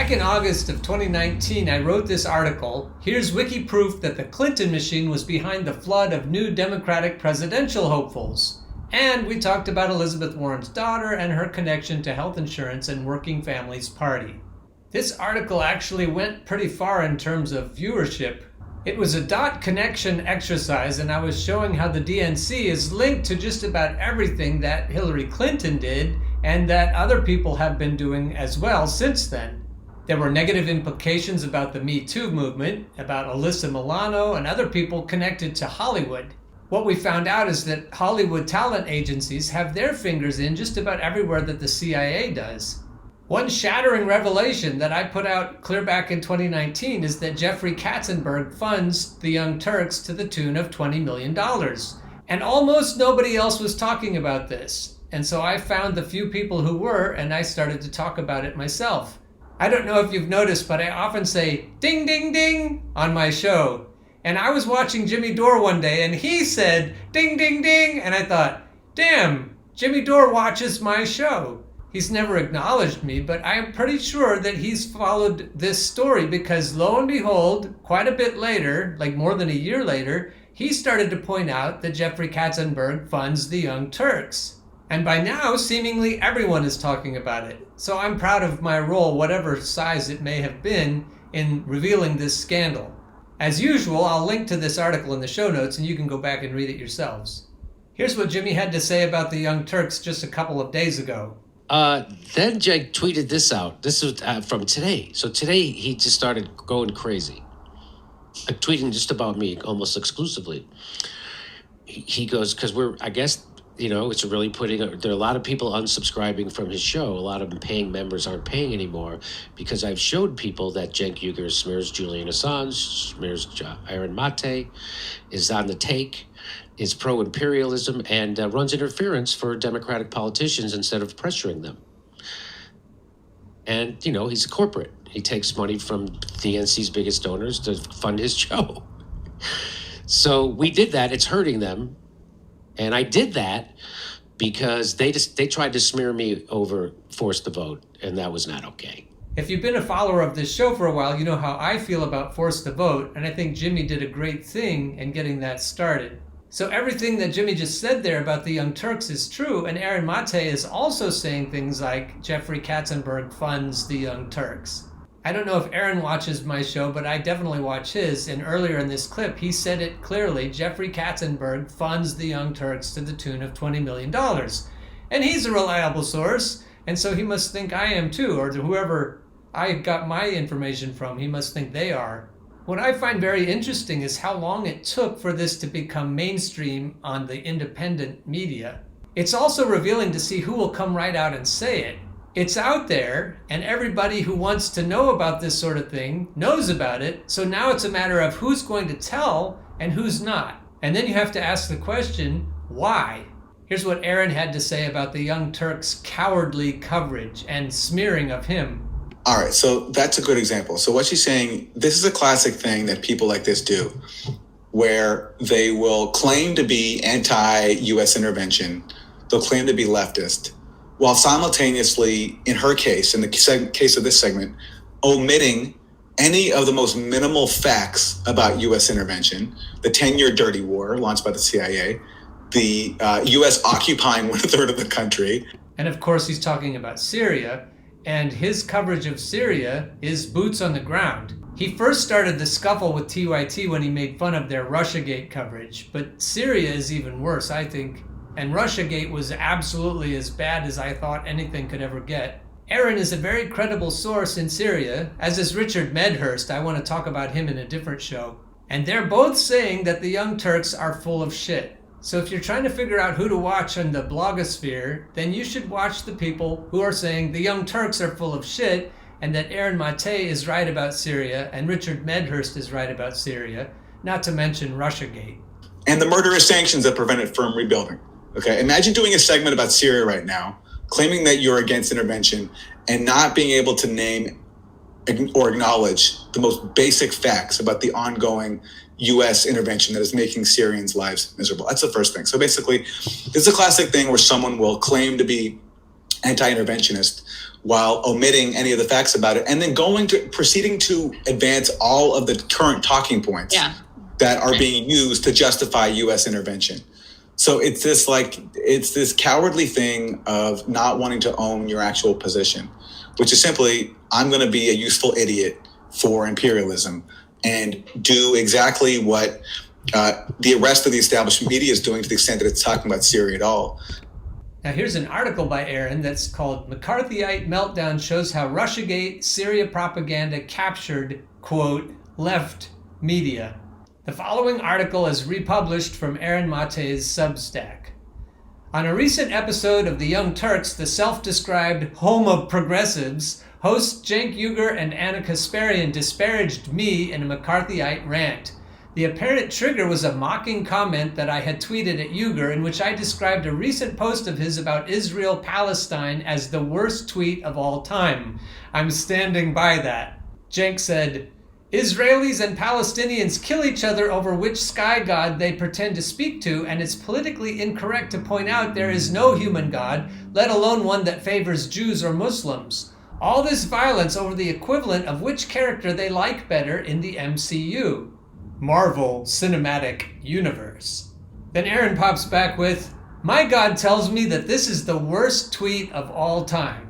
Back in August of 2019, I wrote this article, "Here's wiki proof that the Clinton machine was behind the flood of new Democratic presidential hopefuls." And we talked about Elizabeth Warren's daughter and her connection to health insurance and Working Families Party. This article actually went pretty far in terms of viewership. It was a dot connection exercise, and I was showing how the DNC is linked to just about everything that Hillary Clinton did and that other people have been doing as well since then. There were negative implications about the Me Too movement, about Alyssa Milano and other people connected to Hollywood. What we found out is that Hollywood talent agencies have their fingers in just about everywhere that the CIA does. One shattering revelation that I put out clear back in 2019 is that Jeffrey Katzenberg funds the Young Turks to the tune of $20 million. And almost nobody else was talking about this. And so I found the few people who were, and I started to talk about it myself. I don't know if you've noticed, but I often say, ding, ding, ding, on my show. And I was watching Jimmy Dore one day, and he said, ding, ding, ding. And I thought, damn, Jimmy Dore watches my show. He's never acknowledged me, but I am pretty sure that he's followed this story because lo and behold, quite a bit later, like more than a year later, he started to point out that Jeffrey Katzenberg funds the Young Turks. And by now, seemingly everyone is talking about it. So I'm proud of my role, whatever size it may have been, in revealing this scandal. As usual, I'll link to this article in the show notes and you can go back and read it yourselves. Here's what Jimmy had to say about the Young Turks just a couple of days ago. Then Jake tweeted this out. This was from today. So today he just started going crazy, tweeting just about me almost exclusively. He goes, because I guess, it's really there are a lot of people unsubscribing from his show. A lot of paying members aren't paying anymore because I've showed people that Cenk Uygur smears Julian Assange, smears Aaron Mate, is on the take, is pro-imperialism, and runs interference for Democratic politicians instead of pressuring them. And, he's a corporate. He takes money from DNC's biggest donors to fund his show. So we did that. It's hurting them. And I did that because they tried to smear me over Force the Vote, and that was not okay. If you've been a follower of this show for a while, you know how I feel about Force the Vote, and I think Jimmy did a great thing in getting that started. So everything that Jimmy just said there about the Young Turks is true, and Aaron Mate is also saying things like Jeffrey Katzenberg funds the Young Turks. I don't know if Aaron watches my show, but I definitely watch his, and earlier in this clip he said it clearly, Jeffrey Katzenberg funds the Young Turks to the tune of $20 million. And he's a reliable source, and so he must think I am too, or whoever I got my information from, he must think they are. What I find very interesting is how long it took for this to become mainstream on the independent media. It's also revealing to see who will come right out and say it. It's out there, and everybody who wants to know about this sort of thing knows about it, so now it's a matter of who's going to tell and who's not. And then you have to ask the question, why? Here's what Aaron had to say about the Young Turks' cowardly coverage and smearing of him. All right, so that's a good example. So what she's saying, this is a classic thing that people like this do, where they will claim to be anti-U.S. intervention, they'll claim to be leftist, while simultaneously, in her case, in the case of this segment, omitting any of the most minimal facts about U.S. intervention, the 10-year dirty war launched by the CIA, the U.S. occupying 1/3 of the country. And of course, he's talking about Syria, and his coverage of Syria is boots on the ground. He first started the scuffle with TYT when he made fun of their Russiagate coverage, but Syria is even worse, I think. And Russiagate was absolutely as bad as I thought anything could ever get. Aaron is a very credible source in Syria, as is Richard Medhurst. I want to talk about him in a different show. And they're both saying that the Young Turks are full of shit. So if you're trying to figure out who to watch on the blogosphere, then you should watch the people who are saying the Young Turks are full of shit and that Aaron Mate is right about Syria and Richard Medhurst is right about Syria, not to mention Russiagate. And the murderous sanctions that prevented firm rebuilding. Okay, imagine doing a segment about Syria right now, claiming that you're against intervention and not being able to name or acknowledge the most basic facts about the ongoing U.S. intervention that is making Syrians' lives miserable. That's the first thing. So basically, this is a classic thing where someone will claim to be anti-interventionist, while omitting any of the facts about it, and then proceeding to advance all of the current talking points that are being used to justify U.S. intervention. So it's this cowardly thing of not wanting to own your actual position, which is simply, I'm going to be a useful idiot for imperialism and do exactly what the rest of the establishment media is doing, to the extent that it's talking about Syria at all. Now here's an article by Aaron that's called "McCarthyite Meltdown Shows How Russiagate Syria Propaganda Captured, quote, left media." The following article is republished from Aaron Mate's Substack. On a recent episode of The Young Turks, the self-described home of progressives, hosts Cenk Uygur and Anna Kasparian disparaged me in a McCarthyite rant. The apparent trigger was a mocking comment that I had tweeted at Uygur, in which I described a recent post of his about Israel-Palestine as the worst tweet of all time. I'm standing by that. Cenk said, "Israelis and Palestinians kill each other over which sky god they pretend to speak to, and it's politically incorrect to point out there is no human god, let alone one that favors Jews or Muslims. All this violence over the equivalent of which character they like better in the MCU. Marvel Cinematic Universe." Then Aaron pops back with, "My God tells me that this is the worst tweet of all time."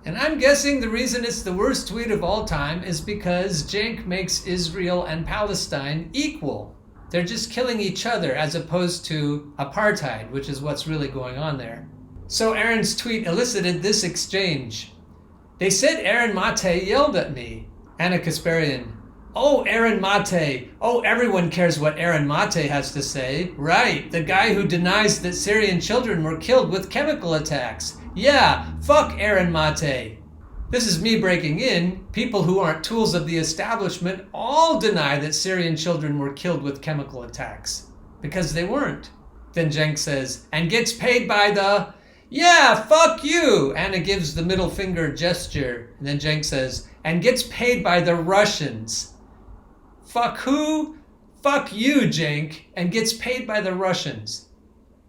And I'm guessing the reason it's the worst tweet of all time is because Cenk makes Israel and Palestine equal. They're just killing each other as opposed to apartheid, which is what's really going on there. So Aaron's tweet elicited this exchange. "They said Aaron Mate yelled at me." Anna Kasparian, "Oh, Aaron Mate. Oh, everyone cares what Aaron Mate has to say. Right, the guy who denies that Syrian children were killed with chemical attacks. Yeah, fuck Aaron Mate." This is me breaking in. People who aren't tools of the establishment all deny that Syrian children were killed with chemical attacks. Because they weren't. Then Cenk says, "And gets paid by the..." "Yeah, fuck you!" Anna gives the middle finger gesture. And then Cenk says, "And gets paid by the Russians." Fuck who? Fuck you, Cenk, and gets paid by the Russians.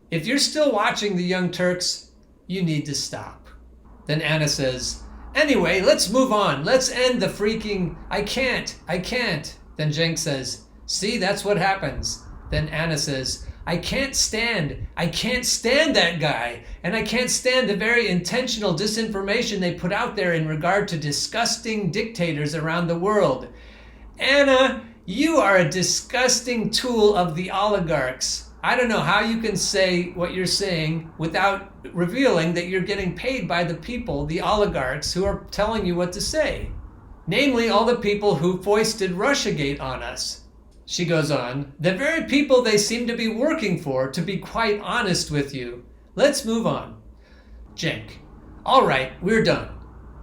If you're still watching The Young Turks, you need to stop. Then Anna says, "Anyway, let's move on. Let's end the freaking... I can't. Then Cenk says, "See, that's what happens." Then Anna says, I can't stand that guy. And I can't stand the very intentional disinformation they put out there in regard to disgusting dictators around the world. Anna, you are a disgusting tool of the oligarchs. I don't know how you can say what you're saying without revealing that you're getting paid by the people, the oligarchs, who are telling you what to say. Namely, all the people who foisted Russiagate on us. She goes on, "The very people they seem to be working for, to be quite honest with you. Let's move on." Cenk, "All right, we're done."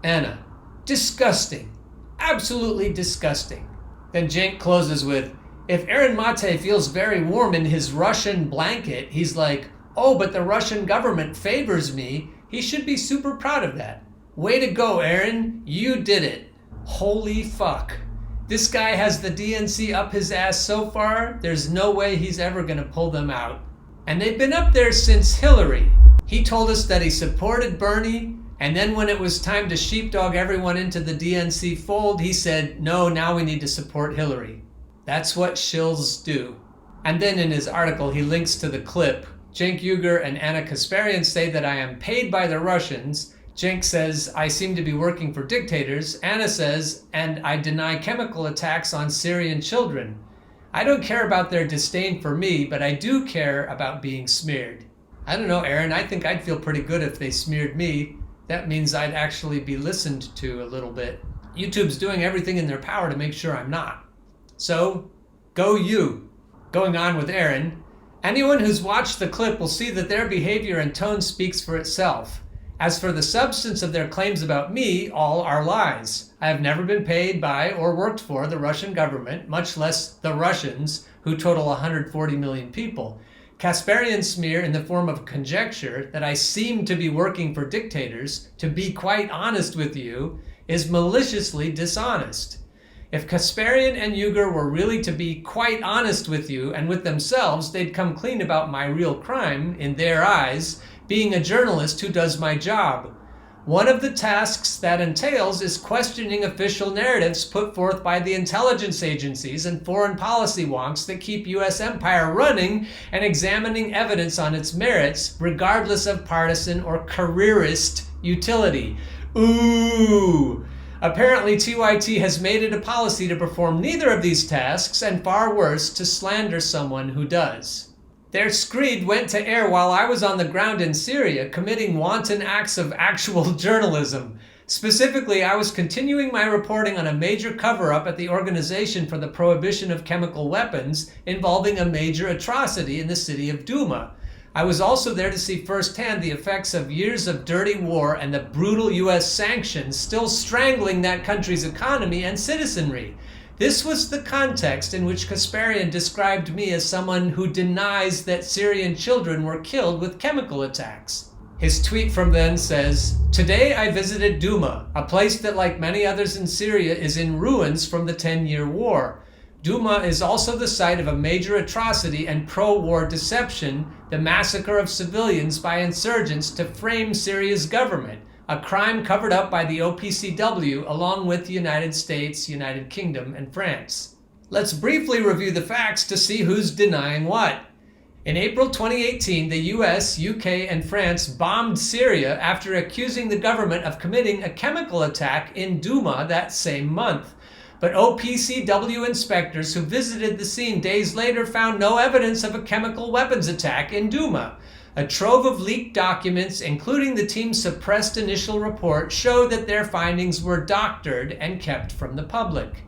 Anna, "Disgusting. Absolutely disgusting." Then Cenk closes with, "If Aaron Mate feels very warm in his Russian blanket, he's like, oh, but the Russian government favors me. He should be super proud of that. Way to go, Aaron. You did it. Holy fuck. This guy has the DNC up his ass so far, there's no way he's ever going to pull them out. And they've been up there since Hillary. He told us that he supported Bernie, and then when it was time to sheepdog everyone into the DNC fold, he said, no, now we need to support Hillary. That's what shills do." And then in his article, he links to the clip. Cenk Uygur and Anna Kasparian say that I am paid by the Russians. Cenk says, I seem to be working for dictators. Anna says, and I deny chemical attacks on Syrian children. I don't care about their disdain for me, but I do care about being smeared. I don't know, Aaron, I think I'd feel pretty good if they smeared me. That means I'd actually be listened to a little bit. YouTube's doing everything in their power to make sure I'm not. So, go you. Going on with Aaron, anyone who's watched the clip will see that their behavior and tone speaks for itself. As for the substance of their claims about me, all are lies. I have never been paid by or worked for the Russian government, much less the Russians, who total 140 million people. Kasparian's smear in the form of conjecture that I seem to be working for dictators, to be quite honest with you, is maliciously dishonest. If Kasparian and Uygur were really to be quite honest with you and with themselves, they'd come clean about my real crime, in their eyes, being a journalist who does my job. One of the tasks that entails is questioning official narratives put forth by the intelligence agencies and foreign policy wonks that keep U.S. empire running and examining evidence on its merits, regardless of partisan or careerist utility. Ooh! Apparently, TYT has made it a policy to perform neither of these tasks, and far worse, to slander someone who does. Their screed went to air while I was on the ground in Syria, committing wanton acts of actual journalism. Specifically, I was continuing my reporting on a major cover-up at the Organization for the Prohibition of Chemical Weapons involving a major atrocity in the city of Duma. I was also there to see firsthand the effects of years of dirty war and the brutal U.S. sanctions still strangling that country's economy and citizenry. This was the context in which Kasparian described me as someone who denies that Syrian children were killed with chemical attacks. His tweet from then says, "Today I visited Duma, a place that, like many others in Syria, is in ruins from the 10-year war. Duma is also the site of a major atrocity and pro-war deception, the massacre of civilians by insurgents to frame Syria's government, a crime covered up by the OPCW along with the United States, United Kingdom, and France." Let's briefly review the facts to see who's denying what. In April 2018, the US, UK, and France bombed Syria after accusing the government of committing a chemical attack in Duma that same month. But OPCW inspectors who visited the scene days later found no evidence of a chemical weapons attack in Duma. A trove of leaked documents, including the team's suppressed initial report, show that their findings were doctored and kept from the public.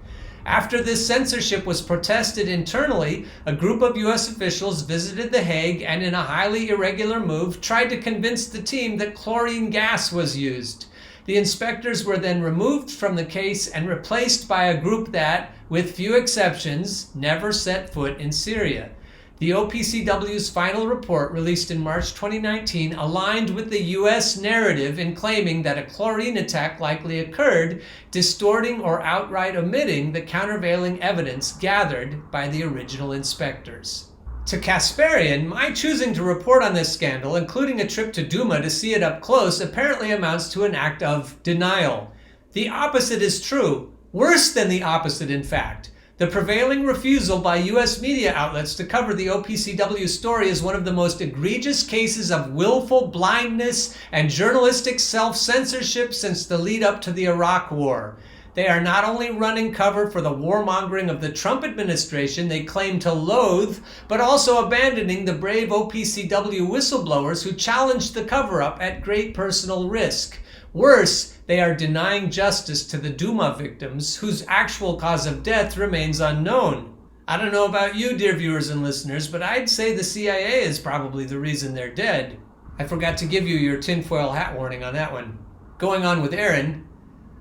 After this censorship was protested internally, a group of U.S. officials visited The Hague and, in a highly irregular move, tried to convince the team that chlorine gas was used. The inspectors were then removed from the case and replaced by a group that, with few exceptions, never set foot in Syria. The OPCW's final report, released in March 2019, aligned with the U.S. narrative in claiming that a chlorine attack likely occurred, distorting or outright omitting the countervailing evidence gathered by the original inspectors. To Kasparian, my choosing to report on this scandal, including a trip to Duma to see it up close, apparently amounts to an act of denial. The opposite is true. Worse than the opposite, in fact. The prevailing refusal by U.S. media outlets to cover the OPCW story is one of the most egregious cases of willful blindness and journalistic self-censorship since the lead-up to the Iraq War. They are not only running cover for the warmongering of the Trump administration they claim to loathe, but also abandoning the brave OPCW whistleblowers who challenged the cover-up at great personal risk. Worse, they are denying justice to the Duma victims, whose actual cause of death remains unknown. I don't know about you, dear viewers and listeners, but I'd say the CIA is probably the reason they're dead. I forgot to give you your tinfoil hat warning on that one. Going on with Aaron,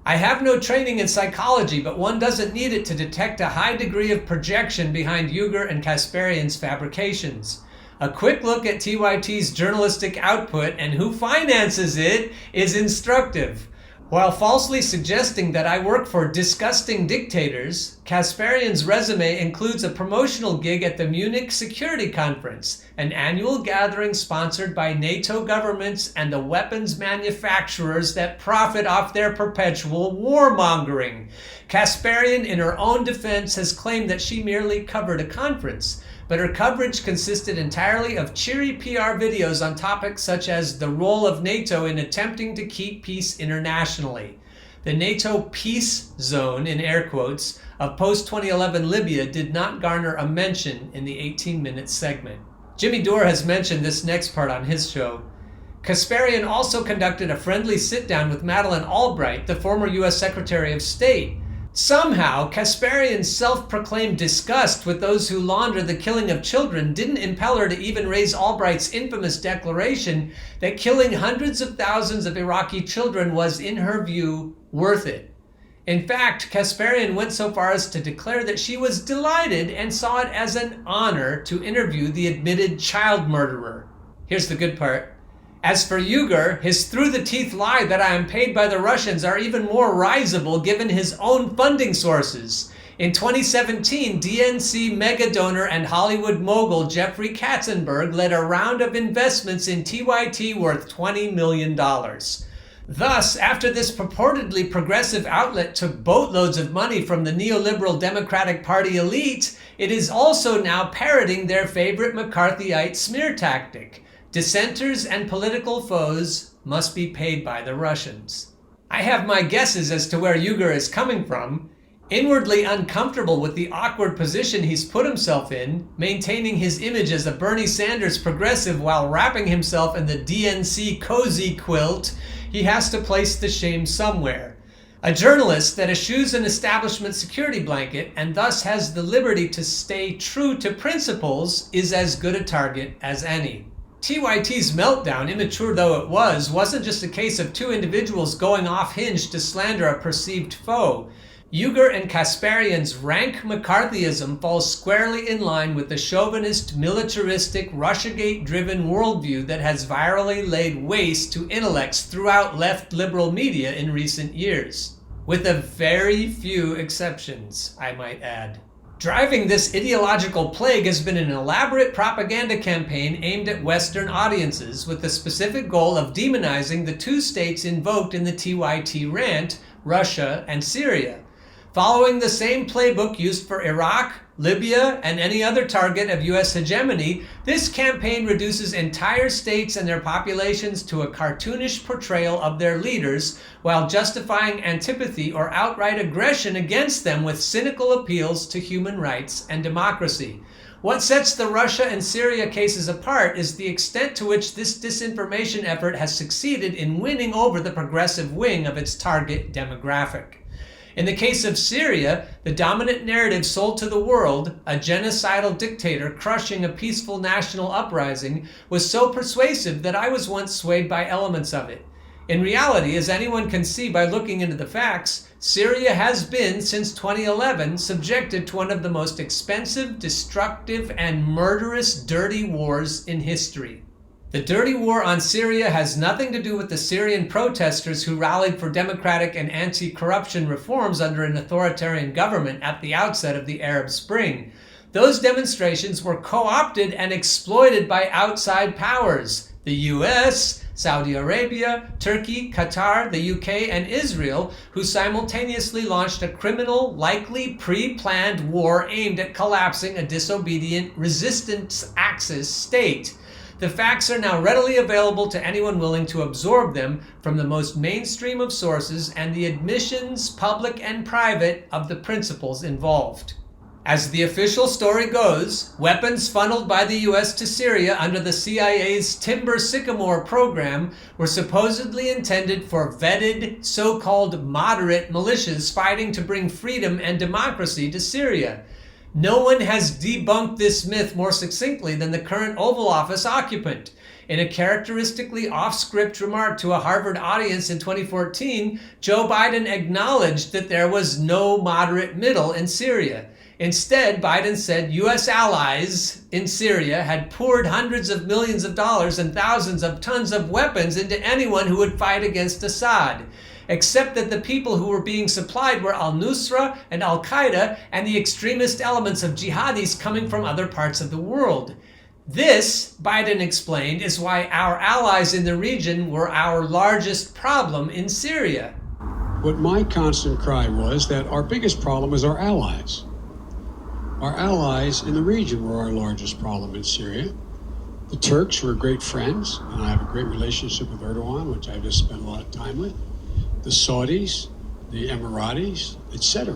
I have no training in psychology, but one doesn't need it to detect a high degree of projection behind Uyghur and Kasparian's fabrications. A quick look at TYT's journalistic output and who finances it is instructive. While falsely suggesting that I work for disgusting dictators, Kasparian's resume includes a promotional gig at the Munich Security Conference, an annual gathering sponsored by NATO governments and the weapons manufacturers that profit off their perpetual warmongering. Kasparian, in her own defense, has claimed that she merely covered a conference, but her coverage consisted entirely of cheery PR videos on topics such as the role of NATO in attempting to keep peace internationally. The NATO peace zone, in air quotes, of post-2011 Libya did not garner a mention in the 18-minute segment. Jimmy Dore has mentioned this next part on his show. Kasparian also conducted a friendly sit-down with Madeleine Albright, the former U.S. Secretary of State. Somehow, Kasparian's self-proclaimed disgust with those who launder the killing of children didn't impel her to even raise Albright's infamous declaration that killing hundreds of thousands of Iraqi children was, in her view, worth it. In fact, Kasparian went so far as to declare that she was delighted and saw it as an honor to interview the admitted child murderer. Here's the good part. As for Uyghur, his through-the-teeth lie that I am paid by the Russians are even more risible given his own funding sources. In 2017, DNC mega-donor and Hollywood mogul Jeffrey Katzenberg led a round of investments in TYT worth $20 million. Thus, after this purportedly progressive outlet took boatloads of money from the neoliberal Democratic Party elite, it is also now parroting their favorite McCarthyite smear tactic. Dissenters and political foes must be paid by the Russians. I have my guesses as to where Uyghur is coming from. Inwardly uncomfortable with the awkward position he's put himself in, maintaining his image as a Bernie Sanders progressive while wrapping himself in the DNC cozy quilt, he has to place the shame somewhere. A journalist that eschews an establishment security blanket and thus has the liberty to stay true to principles is as good a target as any. TYT's meltdown, immature though it was, wasn't just a case of two individuals going off-hinge to slander a perceived foe. Uyghur and Kasparian's rank McCarthyism falls squarely in line with the chauvinist, militaristic, Russiagate-driven worldview that has virally laid waste to intellects throughout left liberal media in recent years. With a very few exceptions, I might add. Driving this ideological plague has been an elaborate propaganda campaign aimed at Western audiences with the specific goal of demonizing the two states invoked in the TYT rant, Russia and Syria. Following the same playbook used for Iraq, Libya, and any other target of U.S. hegemony, this campaign reduces entire states and their populations to a cartoonish portrayal of their leaders, while justifying antipathy or outright aggression against them with cynical appeals to human rights and democracy. What sets the Russia and Syria cases apart is the extent to which this disinformation effort has succeeded in winning over the progressive wing of its target demographic. In the case of Syria, the dominant narrative sold to the world, a genocidal dictator crushing a peaceful national uprising, was so persuasive that I was once swayed by elements of it. In reality, as anyone can see by looking into the facts, Syria has been, since 2011, subjected to one of the most expensive, destructive, and murderous dirty wars in history. The dirty war on Syria has nothing to do with the Syrian protesters who rallied for democratic and anti-corruption reforms under an authoritarian government at the outset of the Arab Spring. Those demonstrations were co-opted and exploited by outside powers, the US, Saudi Arabia, Turkey, Qatar, the UK, and Israel, who simultaneously launched a criminal, likely pre-planned war aimed at collapsing a disobedient, resistance Axis state. The facts are now readily available to anyone willing to absorb them from the most mainstream of sources and the admissions, public and private, of the principles involved. As the official story goes, weapons funneled by the US to Syria under the CIA's Timber Sycamore program were supposedly intended for vetted, so-called moderate militias fighting to bring freedom and democracy to Syria. No one has debunked this myth more succinctly than the current Oval Office occupant. In a characteristically off-script remark to a Harvard audience in 2014, Joe Biden acknowledged that there was no moderate middle in Syria. Instead, Biden said U.S. allies in Syria had poured hundreds of millions of dollars and thousands of tons of weapons into anyone who would fight against Assad, except that the people who were being supplied were al-Nusra and al-Qaeda and the extremist elements of jihadis coming from other parts of the world. This, Biden explained, is why our allies in the region were our largest problem in Syria. What my constant cry was that our biggest problem was our allies. Our allies in the region were our largest problem in Syria. The Turks were great friends, and I have a great relationship with Erdogan, which I just spent a lot of time with. The Saudis, the Emiratis, etc.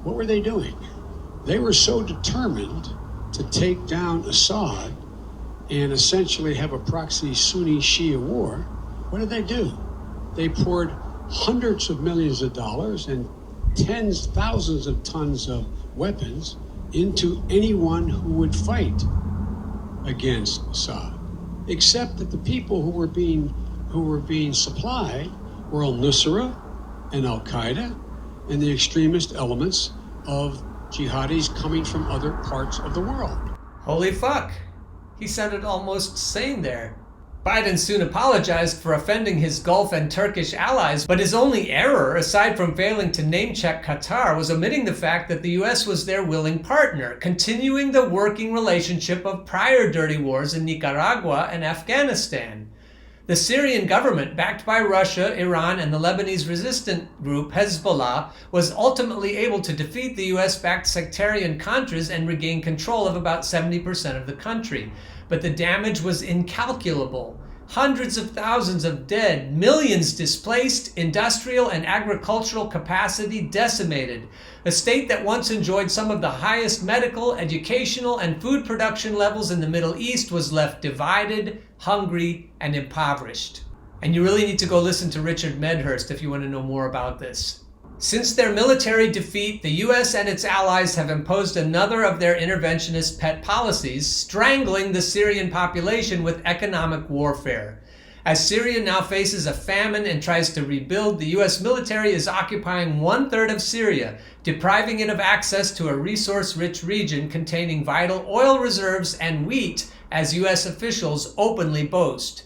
What were they doing? They were so determined to take down Assad and essentially have a proxy Sunni-Shia war. What did they do? They poured hundreds of millions of dollars and tens, thousands of tons of weapons into anyone who would fight against Assad, except that the people who were being supplied were al-Nusra and al-Qaeda and the extremist elements of jihadis coming from other parts of the world. Holy fuck. He sounded almost sane there. Biden soon apologized for offending his Gulf and Turkish allies, but his only error, aside from failing to name-check Qatar, was omitting the fact that the US was their willing partner, continuing the working relationship of prior dirty wars in Nicaragua and Afghanistan. The Syrian government, backed by Russia, Iran, and the Lebanese resistant group Hezbollah, was ultimately able to defeat the US-backed sectarian Contras and regain control of about 70% of the country. But the damage was incalculable. Hundreds of thousands of dead, millions displaced, industrial and agricultural capacity decimated. A state that once enjoyed some of the highest medical, educational, and food production levels in the Middle East was left divided, hungry, and impoverished. And you really need to go listen to Richard Medhurst if you want to know more about this. Since their military defeat, the US and its allies have imposed another of their interventionist pet policies, strangling the Syrian population with economic warfare. As Syria now faces a famine and tries to rebuild, the US military is occupying 1/3 of Syria, depriving it of access to a resource-rich region containing vital oil reserves and wheat, as US officials openly boast.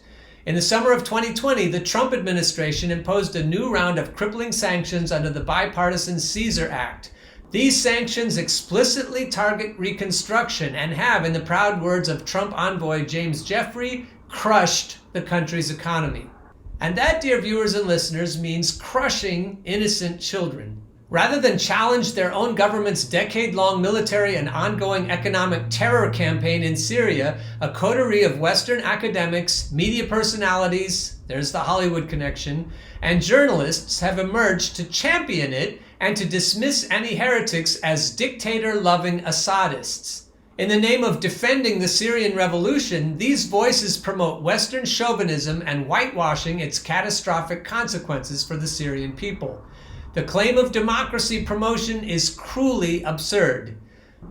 In the summer of 2020, the Trump administration imposed a new round of crippling sanctions under the bipartisan Caesar Act. These sanctions explicitly target reconstruction and have, in the proud words of Trump envoy James Jeffrey, crushed the country's economy. And that, dear viewers and listeners, means crushing innocent children. Rather than challenge their own government's decade-long military and ongoing economic terror campaign in Syria, a coterie of Western academics, media personalities, there's the Hollywood connection, and journalists have emerged to champion it and to dismiss any heretics as dictator-loving Assadists. In the name of defending the Syrian revolution, these voices promote Western chauvinism and whitewashing its catastrophic consequences for the Syrian people. The claim of democracy promotion is cruelly absurd.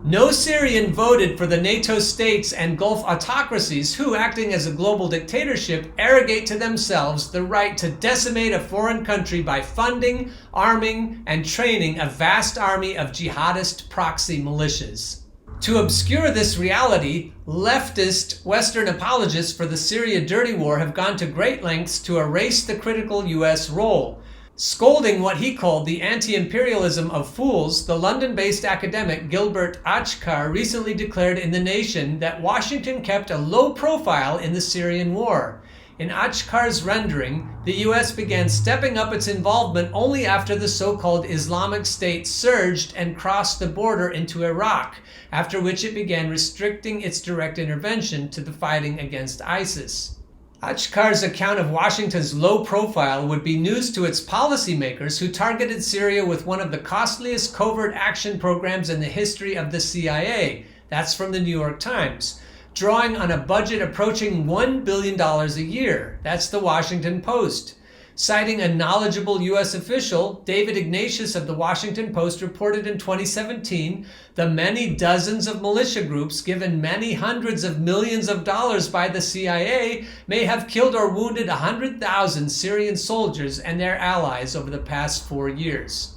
No Syrian voted for the NATO states and Gulf autocracies who, acting as a global dictatorship, arrogate to themselves the right to decimate a foreign country by funding, arming, and training a vast army of jihadist proxy militias. To obscure this reality, leftist Western apologists for the Syria dirty war have gone to great lengths to erase the critical US role. Scolding what he called the anti-imperialism of fools, the London-based academic Gilbert Achcar recently declared in The Nation that Washington kept a low profile in the Syrian war. In Achcar's rendering, the US began stepping up its involvement only after the so-called Islamic State surged and crossed the border into Iraq, after which it began restricting its direct intervention to the fighting against ISIS. Achcar's account of Washington's low profile would be news to its policymakers who targeted Syria with one of the costliest covert action programs in the history of the CIA. That's from the New York Times. Drawing on a budget approaching $1 billion a year. That's the Washington Post. Citing a knowledgeable U.S. official, David Ignatius of the Washington Post reported in 2017, the many dozens of militia groups given many hundreds of millions of dollars by the CIA may have killed or wounded 100,000 Syrian soldiers and their allies over the past 4 years.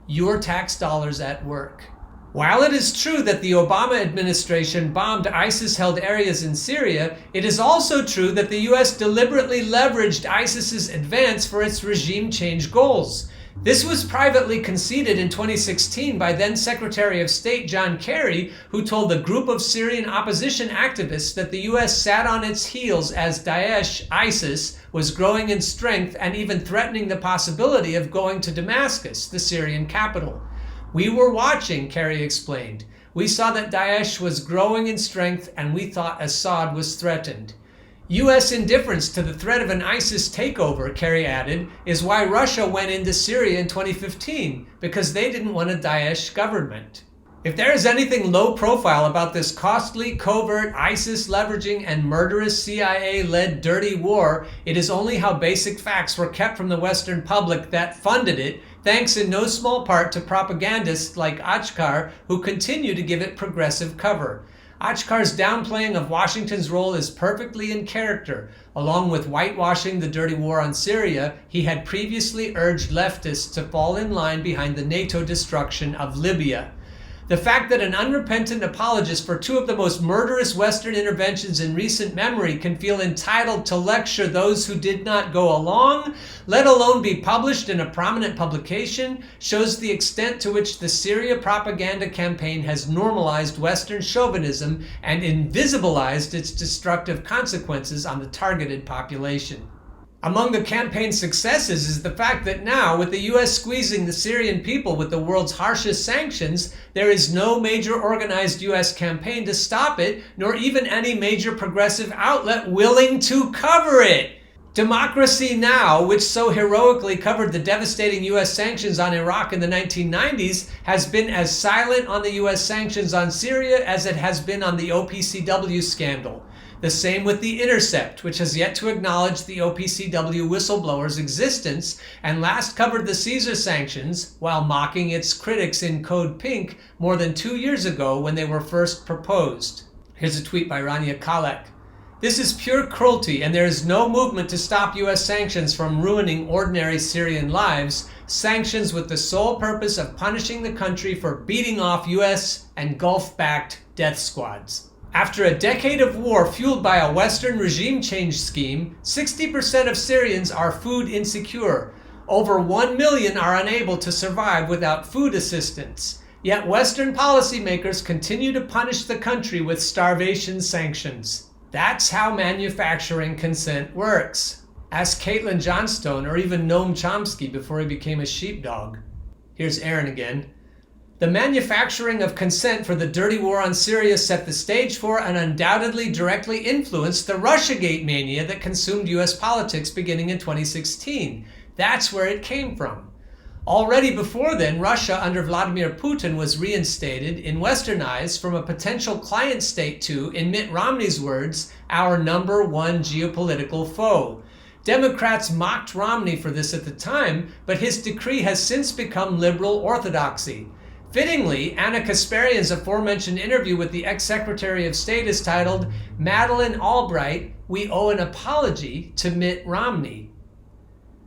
Your tax dollars at work. While it is true that the Obama administration bombed ISIS-held areas in Syria, it is also true that the U.S. deliberately leveraged ISIS's advance for its regime change goals. This was privately conceded in 2016 by then Secretary of State John Kerry, who told a group of Syrian opposition activists that the U.S. sat on its heels as Daesh, ISIS, was growing in strength and even threatening the possibility of going to Damascus, the Syrian capital. We were watching, Kerry explained. We saw that Daesh was growing in strength and we thought Assad was threatened. U.S. indifference to the threat of an ISIS takeover, Kerry added, is why Russia went into Syria in 2015, because they didn't want a Daesh government. If there is anything low profile about this costly, covert, ISIS leveraging and murderous CIA-led dirty war, it is only how basic facts were kept from the Western public that funded it, thanks in no small part to propagandists like Achcar, who continue to give it progressive cover. Achcar's downplaying of Washington's role is perfectly in character. Along with whitewashing the dirty war on Syria, he had previously urged leftists to fall in line behind the NATO destruction of Libya. The fact that an unrepentant apologist for two of the most murderous Western interventions in recent memory can feel entitled to lecture those who did not go along, let alone be published in a prominent publication, shows the extent to which the Syria propaganda campaign has normalized Western chauvinism and invisibilized its destructive consequences on the targeted population. Among the campaign's successes is the fact that now, with the U.S. squeezing the Syrian people with the world's harshest sanctions, there is no major organized U.S. campaign to stop it, nor even any major progressive outlet willing to cover it. Democracy Now!, which so heroically covered the devastating U.S. sanctions on Iraq in the 1990s, has been as silent on the U.S. sanctions on Syria as it has been on the OPCW scandal. The same with The Intercept, which has yet to acknowledge the OPCW whistleblower's existence and last covered the Caesar sanctions while mocking its critics in Code Pink more than 2 years ago when they were first proposed. Here's a tweet by Rania Kalek. This is pure cruelty, and there is no movement to stop U.S. sanctions from ruining ordinary Syrian lives, sanctions with the sole purpose of punishing the country for beating off U.S. and Gulf-backed death squads. After a decade of war fueled by a Western regime change scheme, 60% of Syrians are food insecure. Over 1 million are unable to survive without food assistance. Yet Western policymakers continue to punish the country with starvation sanctions. That's how manufacturing consent works. Ask Caitlin Johnstone or even Noam Chomsky before he became a sheepdog. Here's Aaron again. The manufacturing of consent for the dirty war on Syria set the stage for and undoubtedly directly influenced the Russiagate mania that consumed U.S. politics beginning in 2016. That's where it came from. Already before then, Russia under Vladimir Putin was reinstated, in Western eyes, from a potential client state to, in Mitt Romney's words, our number one geopolitical foe. Democrats mocked Romney for this at the time, but his decree has since become liberal orthodoxy. Fittingly, Anna Kasparian's aforementioned interview with the ex-Secretary of State is titled, Madeleine Albright, We Owe an Apology to Mitt Romney.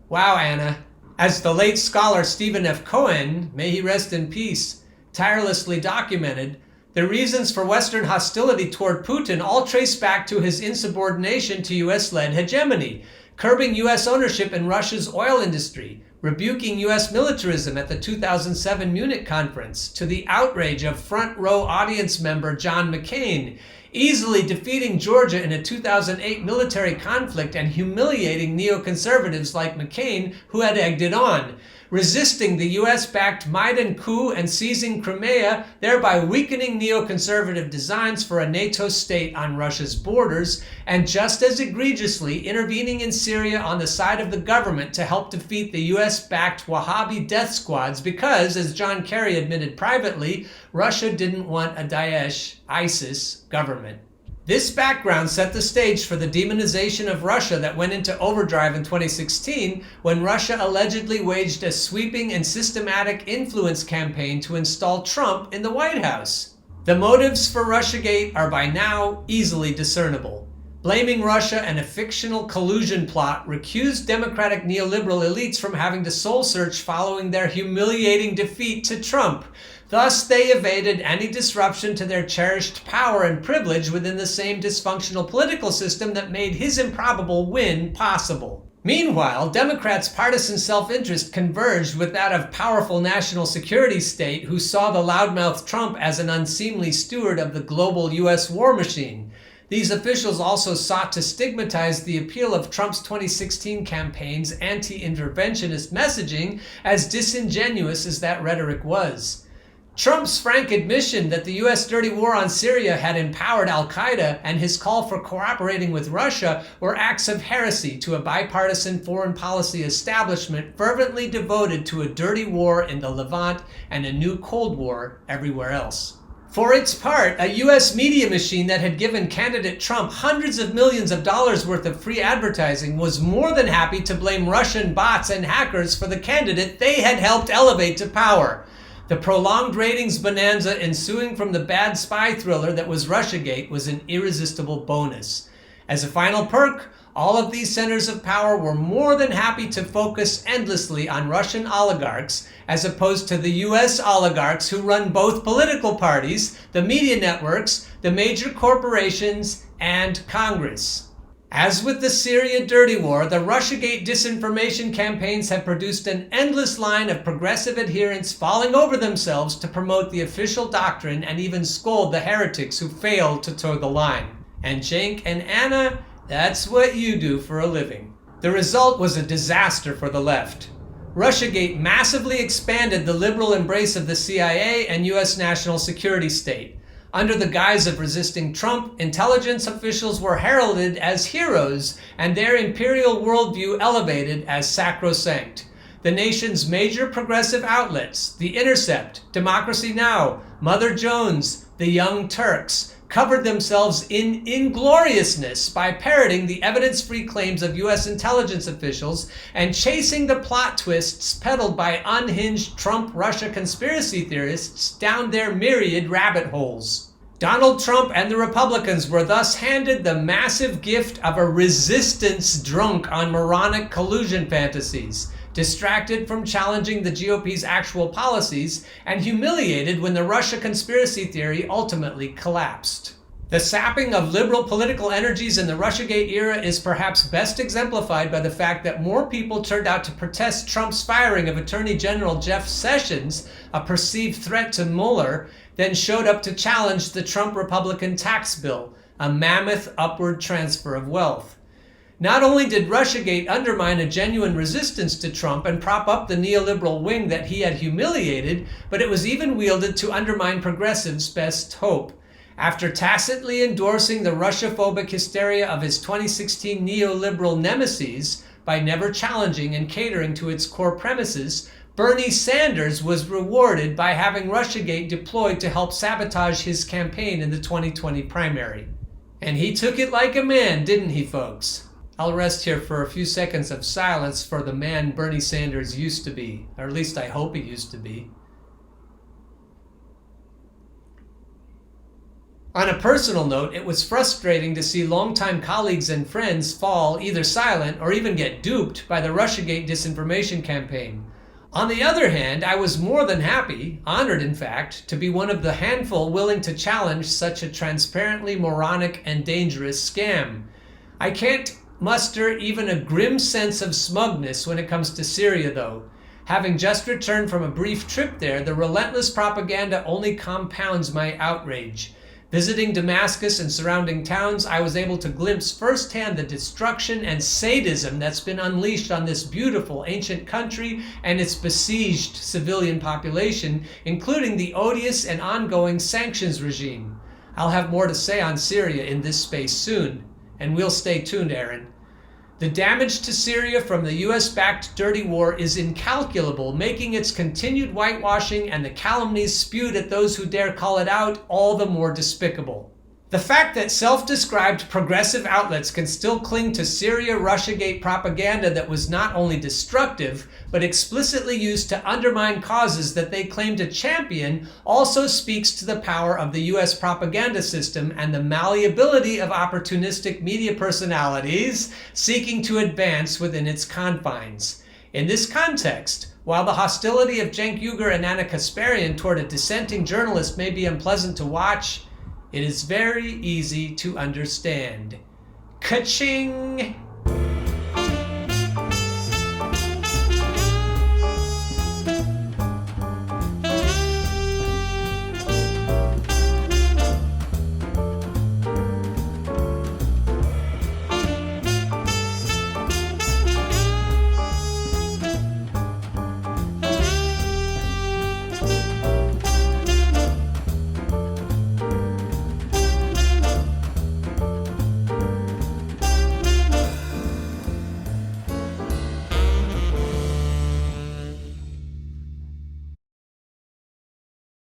Wow, Anna. As the late scholar Stephen F. Cohen, may he rest in peace, tirelessly documented, the reasons for Western hostility toward Putin all trace back to his insubordination to U.S.-led hegemony, curbing U.S. ownership in Russia's oil industry, rebuking U.S. militarism at the 2007 Munich conference, to the outrage of front-row audience member John McCain, easily defeating Georgia in a 2008 military conflict and humiliating neoconservatives like McCain, who had egged it on, resisting the U.S.-backed Maidan coup and seizing Crimea, thereby weakening neoconservative designs for a NATO state on Russia's borders, and just as egregiously intervening in Syria on the side of the government to help defeat the U.S.-backed Wahhabi death squads because, as John Kerry admitted privately, Russia didn't want a Daesh, ISIS, government. This background set the stage for the demonization of Russia that went into overdrive in 2016 when Russia allegedly waged a sweeping and systematic influence campaign to install Trump in the White House. The motives for Russiagate are by now easily discernible. Blaming Russia and a fictional collusion plot recused Democratic neoliberal elites from having to soul search following their humiliating defeat to Trump. Thus, they evaded any disruption to their cherished power and privilege within the same dysfunctional political system that made his improbable win possible. Meanwhile, Democrats' partisan self-interest converged with that of powerful national security state who saw the loudmouth Trump as an unseemly steward of the global U.S. war machine. These officials also sought to stigmatize the appeal of Trump's 2016 campaign's anti-interventionist messaging as disingenuous as that rhetoric was. Trump's frank admission that the U.S. dirty war on Syria had empowered al-Qaeda and his call for cooperating with Russia were acts of heresy to a bipartisan foreign policy establishment fervently devoted to a dirty war in the Levant and a new Cold War everywhere else. For its part, a U.S. media machine that had given candidate Trump hundreds of millions of dollars worth of free advertising was more than happy to blame Russian bots and hackers for the candidate they had helped elevate to power. The prolonged ratings bonanza ensuing from the bad spy thriller that was Russiagate was an irresistible bonus. As a final perk, all of these centers of power were more than happy to focus endlessly on Russian oligarchs as opposed to the U.S. oligarchs who run both political parties, the media networks, the major corporations, and Congress. As with the Syria dirty war, the Russiagate disinformation campaigns have produced an endless line of progressive adherents falling over themselves to promote the official doctrine and even scold the heretics who failed to toe the line. And Cenk and Anna, that's what you do for a living. The result was a disaster for the left. Russiagate massively expanded the liberal embrace of the CIA and U.S. national security state. Under the guise of resisting Trump, intelligence officials were heralded as heroes and their imperial worldview elevated as sacrosanct. The nation's major progressive outlets, The Intercept, Democracy Now!, Mother Jones, The Young Turks, covered themselves in ingloriousness by parroting the evidence-free claims of U.S. intelligence officials and chasing the plot twists peddled by unhinged Trump-Russia conspiracy theorists down their myriad rabbit holes. Donald Trump and the Republicans were thus handed the massive gift of a resistance drunk on moronic collusion fantasies, distracted from challenging the GOP's actual policies, and humiliated when the Russia conspiracy theory ultimately collapsed. The sapping of liberal political energies in the Russiagate era is perhaps best exemplified by the fact that more people turned out to protest Trump's firing of Attorney General Jeff Sessions, a perceived threat to Mueller, than showed up to challenge the Trump Republican tax bill, a mammoth upward transfer of wealth. Not only did Russiagate undermine a genuine resistance to Trump and prop up the neoliberal wing that he had humiliated, but it was even wielded to undermine progressives' best hope. After tacitly endorsing the Russia-phobic hysteria of his 2016 neoliberal nemesis by never challenging and catering to its core premises, Bernie Sanders was rewarded by having Russiagate deployed to help sabotage his campaign in the 2020 primary. And he took it like a man, didn't he, folks? I'll rest here for a few seconds of silence for the man Bernie Sanders used to be, or at least I hope he used to be. On a personal note, it was frustrating to see longtime colleagues and friends fall either silent or even get duped by the Russiagate disinformation campaign. On the other hand, I was more than happy, honored in fact, to be one of the handful willing to challenge such a transparently moronic and dangerous scam. I can't muster even a grim sense of smugness when it comes to Syria, though. Having just returned from a brief trip there, the relentless propaganda only compounds my outrage. Visiting Damascus and surrounding towns, I was able to glimpse firsthand the destruction and sadism that's been unleashed on this beautiful ancient country and its besieged civilian population, including the odious and ongoing sanctions regime. I'll have more to say on Syria in this space soon, and we'll stay tuned, Aaron. The damage to Syria from the US-backed dirty war is incalculable, making its continued whitewashing and the calumnies spewed at those who dare call it out all the more despicable. The fact that self-described progressive outlets can still cling to Syria-Russiagate propaganda that was not only destructive, but explicitly used to undermine causes that they claim to champion also speaks to the power of the US propaganda system and the malleability of opportunistic media personalities seeking to advance within its confines. In this context, while the hostility of Cenk Uygur and Ana Kasparian toward a dissenting journalist may be unpleasant to watch, it is very easy to understand. Ka-ching!